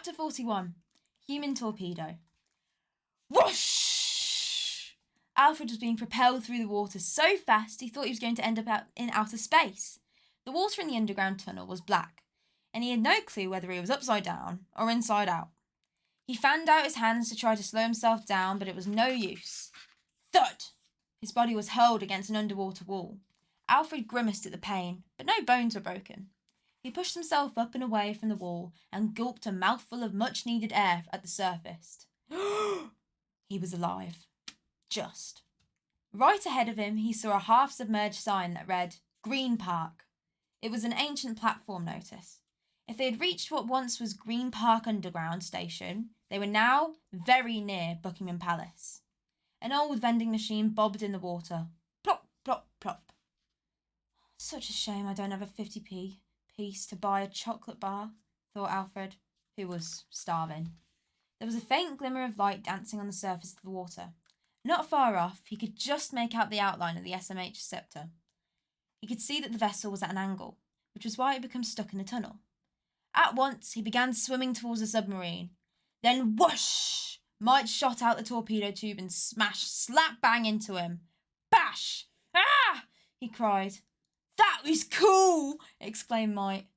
Chapter 41. Human Torpedo. Whoosh! Alfred was being propelled through the water so fast he thought he was going to end up out in outer space. The water in the underground tunnel was black, and he had no clue whether he was upside down or inside out. He fanned out his hands to try to slow himself down, but it was no use. Thud! His body was hurled against an underwater wall. Alfred grimaced at the pain, but no bones were broken. He pushed himself up and away from the wall and gulped a mouthful of much-needed air at the surface. He was alive. Just. Right ahead of him, he saw a half-submerged sign that read, Green Park. It was an ancient platform notice. If they had reached what once was Green Park Underground Station, they were now very near Buckingham Palace. An old vending machine bobbed in the water. Plop, plop, plop. Such a shame I don't have a 50p piece to buy a chocolate bar, thought Alfred, who was starving. There was a faint glimmer of light dancing on the surface of the water. Not far off, he could just make out the outline of the SMH Scepter. He could see that the vessel was at an angle, which was why it had become stuck in the tunnel. At once, he began swimming towards the submarine. Then whoosh! Mike shot out the torpedo tube and smashed slap bang into him. Bash! Ah! He cried. That was cool! Exclaimed Mike.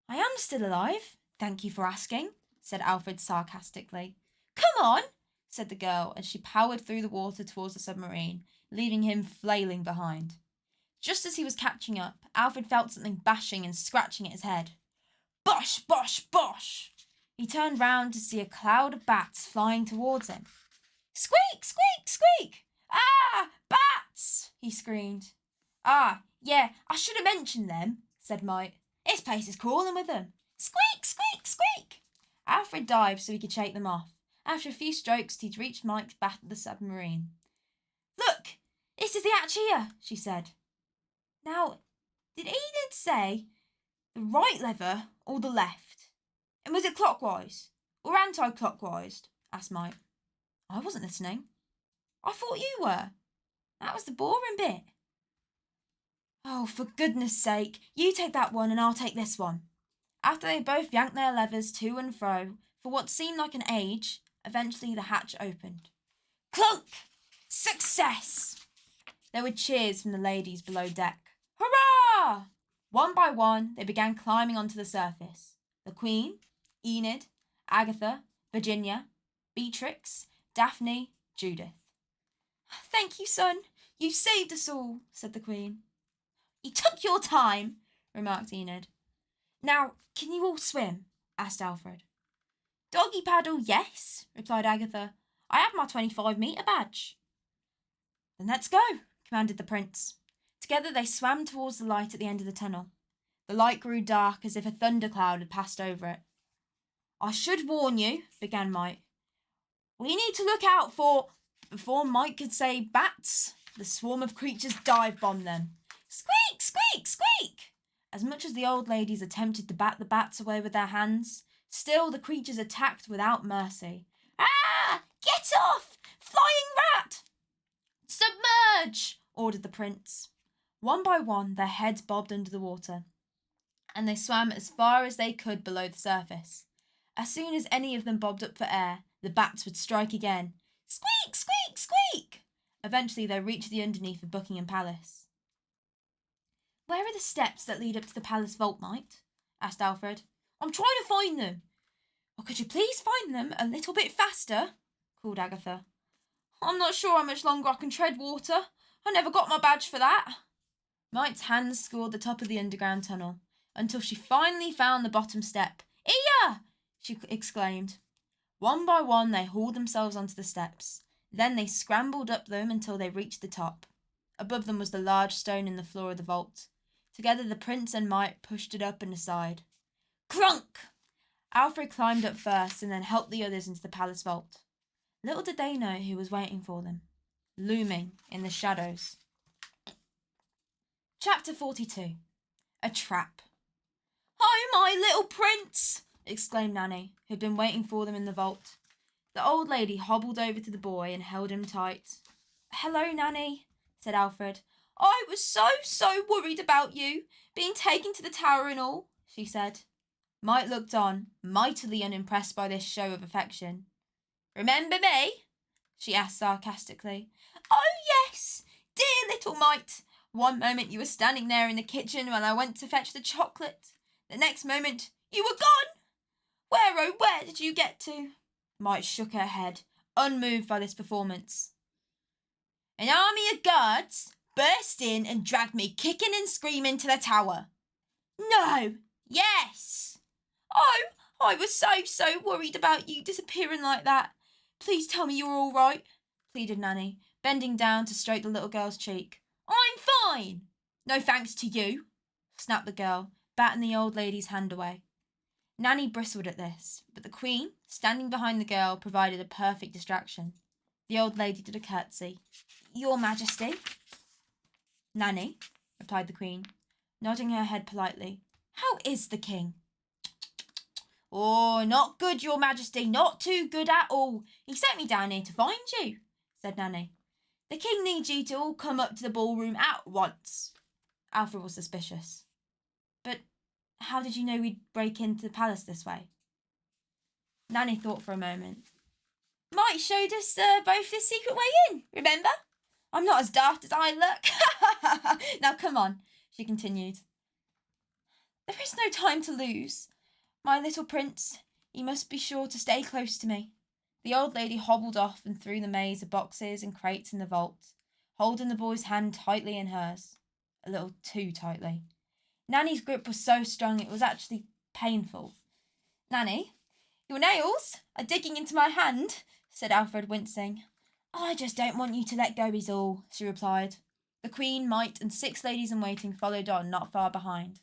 I am still alive, thank you for asking, said Alfred sarcastically. Come on, said the girl as she powered through the water towards the submarine, leaving him flailing behind. Just as he was catching up, Alfred felt something bashing and scratching at his head. Bosh, bosh, bosh! He turned round to see a cloud of bats flying towards him. Squeak, squeak, squeak! Ah, bats! He screamed. Ah, yeah, I should have mentioned them, said Mike. This place is crawling with them. Squeak, squeak, squeak! Alfred dived so he could shake them off. After a few strokes, he'd reached Mike's back of the submarine. Look, this is the hatch here, she said. Now, did Enid say the right lever or the left? And was it clockwise or anti-clockwise? Asked Mike. I wasn't listening. I thought you were. That was the boring bit. Oh, for goodness sake, you take that one and I'll take this one. After they both yanked their levers to and fro for what seemed like an age, eventually the hatch opened. Clunk! Success! There were cheers from the ladies below deck. Hurrah! One by one, they began climbing onto the surface. The Queen, Enid, Agatha, Virginia, Beatrix, Daphne, Judith. Thank you, son. You saved us all, said the Queen. You took your time, remarked Enid. Now, can you all swim? Asked Alfred. Doggy paddle, yes, replied Agatha. I have my 25-metre badge. Then let's go, commanded the prince. Together they swam towards the light at the end of the tunnel. The light grew dark as if a thundercloud had passed over it. I should warn you, began Mike. We need to look out for... Before Mike could say bats, the swarm of creatures dive-bombed them. Squeak, squeak, squeak! As much as the old ladies attempted to bat the bats away with their hands, still the creatures attacked without mercy. Ah! Get off! Flying rat! Submerge! Ordered the prince. One by one, their heads bobbed under the water, and they swam as far as they could below the surface. As soon as any of them bobbed up for air, the bats would strike again. Squeak, squeak, squeak! Eventually they reached the underneath of Buckingham Palace. Where are the steps that lead up to the palace vault, Knight? Asked Alfred. I'm trying to find them. Well, could you please find them a little bit faster? Called Agatha. I'm not sure how much longer I can tread water. I never got my badge for that. Knight's hands scored the top of the underground tunnel until she finally found the bottom step. Here! She exclaimed. One by one they hauled themselves onto the steps. Then they scrambled up them until they reached the top. Above them was the large stone in the floor of the vault. Together the prince and Mike pushed it up and aside. Crunk! Alfred climbed up first and then helped the others into the palace vault. Little did they know who was waiting for them, looming in the shadows. Chapter 42. A Trap. Oh, my little prince! Exclaimed Nanny, who had been waiting for them in the vault. The old lady hobbled over to the boy and held him tight. Hello, Nanny, said Alfred. I was so worried about you, being taken to the tower and all, she said. Mike looked on, mightily unimpressed by this show of affection. "Remember me?" she asked sarcastically. "Oh, yes, dear little mite. One moment you were standing there in the kitchen when I went to fetch the chocolate. The next moment you were gone. Where, oh, where did you get to?" Mite shook her head, unmoved by this performance. "An army of guards burst in and dragged me kicking and screaming to the tower." "No." "Yes." "Oh, I was so worried about you disappearing like that. Please tell me you're all right," pleaded Nanny, bending down to stroke the little girl's cheek. "I'm fine." "No thanks to you," snapped the girl, batting the old lady's hand away. Nanny bristled at this, but the Queen, standing behind the girl, provided a perfect distraction. The old lady did a curtsy. "Your Majesty." "Nanny," replied the Queen, nodding her head politely. "How is the King?" "Oh, not good, Your Majesty, not too good at all. He sent me down here to find you," said Nanny. "The King needs you to all come up to the ballroom at once." Alfred was suspicious. "But how did you know we'd break into the palace this way?" Nanny thought for a moment. "Mike showed us both the secret way in, remember? I'm not as daft as I look." "Now come on," she continued. "There is no time to lose. My little prince, you must be sure to stay close to me." The old lady hobbled off and through the maze of boxes and crates in the vault, holding the boy's hand tightly in hers. A little too tightly. Nanny's grip was so strong it was actually painful. "Nanny, your nails are digging into my hand," said Alfred, wincing. "I just don't want you to let go is all," she replied. The Queen, Mite, and 6 ladies in waiting followed on not far behind.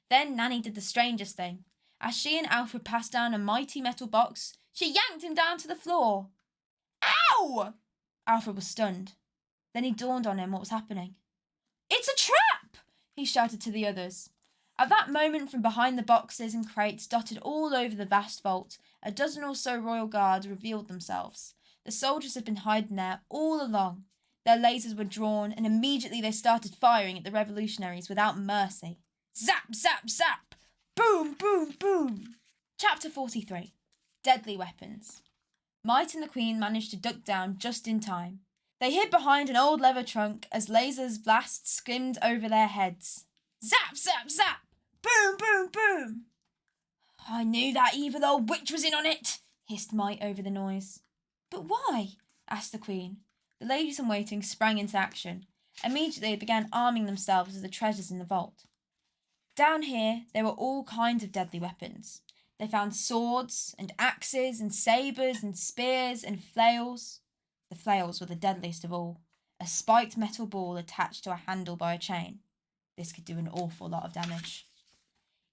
Then Nanny did the strangest thing. As she and Alfred passed down a mighty metal box, she yanked him down to the floor. "Ow!" Alfred was stunned. Then it dawned on him what was happening. "It's a trap!" he shouted to the others. At that moment, from behind the boxes and crates dotted all over the vast vault, a dozen or so royal guards revealed themselves. The soldiers had been hiding there all along. Their lasers were drawn, and immediately they started firing at the revolutionaries without mercy. Zap, zap, zap! Boom, boom, boom! Chapter 43. Deadly Weapons. Mite and the Queen managed to duck down just in time. They hid behind an old leather trunk as lasers blasts skimmed over their heads. Zap, zap, zap! Boom, boom, boom! "I knew that evil old witch was in on it," hissed Mite over the noise. "But why?" asked the Queen. The ladies in waiting sprang into action. Immediately they began arming themselves with the treasures in the vault. Down here, there were all kinds of deadly weapons. They found swords and axes and sabres and spears and flails. The flails were the deadliest of all. A spiked metal ball attached to a handle by a chain. This could do an awful lot of damage.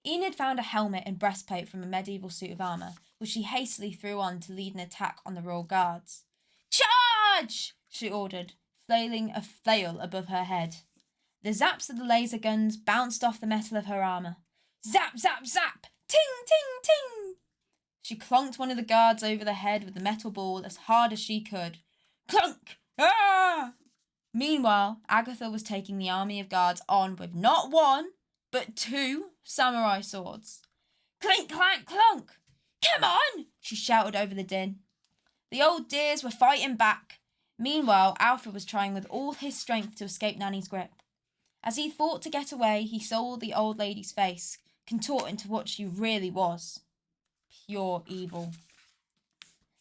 Enid found a helmet and breastplate from a medieval suit of armour, which she hastily threw on to lead an attack on the royal guards. "Charge!" she ordered, flailing a flail above her head. The zaps of the laser guns bounced off the metal of her armour. Zap, zap, zap! Ting, ting, ting! She clonked one of the guards over the head with the metal ball as hard as she could. Clunk! Ah! Meanwhile, Agatha was taking the army of guards on with not 1, but 2 samurai swords. Clink, clank, clonk! "Come on!" she shouted over the din. The old dears were fighting back. Meanwhile, Alfred was trying with all his strength to escape Nanny's grip. As he fought to get away, he saw the old lady's face, contort into what she really was. Pure evil.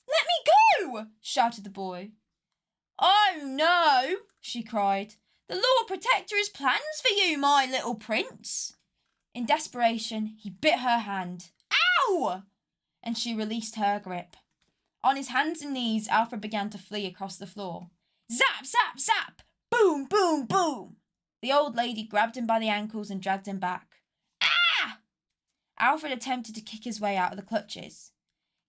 "Let me go!" shouted the boy. "Oh no!" she cried. "The Lord Protector has plans for you, my little prince." In desperation, he bit her hand. "Ow!" And she released her grip. On his hands and knees, Alfred began to flee across the floor. Zap, zap, zap! Boom, boom, boom! The old lady grabbed him by the ankles and dragged him back. Ah! Alfred attempted to kick his way out of the clutches.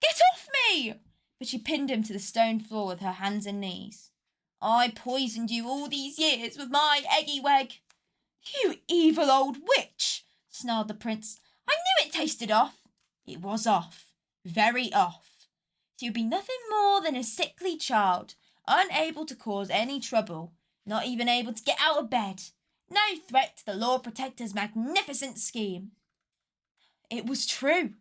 "Get off me!" But she pinned him to the stone floor with her hands and knees. "I poisoned you all these years with my eggy weg." "You evil old witch!" snarled the prince. "I knew it tasted off." It was off. Very off. She would be nothing more than a sickly child, unable to cause any trouble, not even able to get out of bed. No threat to the Lord Protector's magnificent scheme. It was true.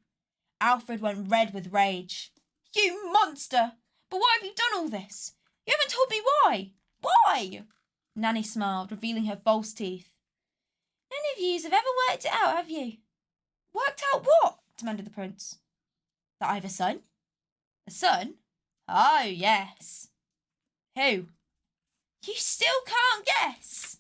Alfred went red with rage. You monster! But why have you done all this? You haven't told me why. Why? Nanny smiled, revealing her false teeth. None of yous have ever worked it out, have you? Worked out what? Demanded the prince. That I have a son. A son? Oh, yes. Who? You still can't guess.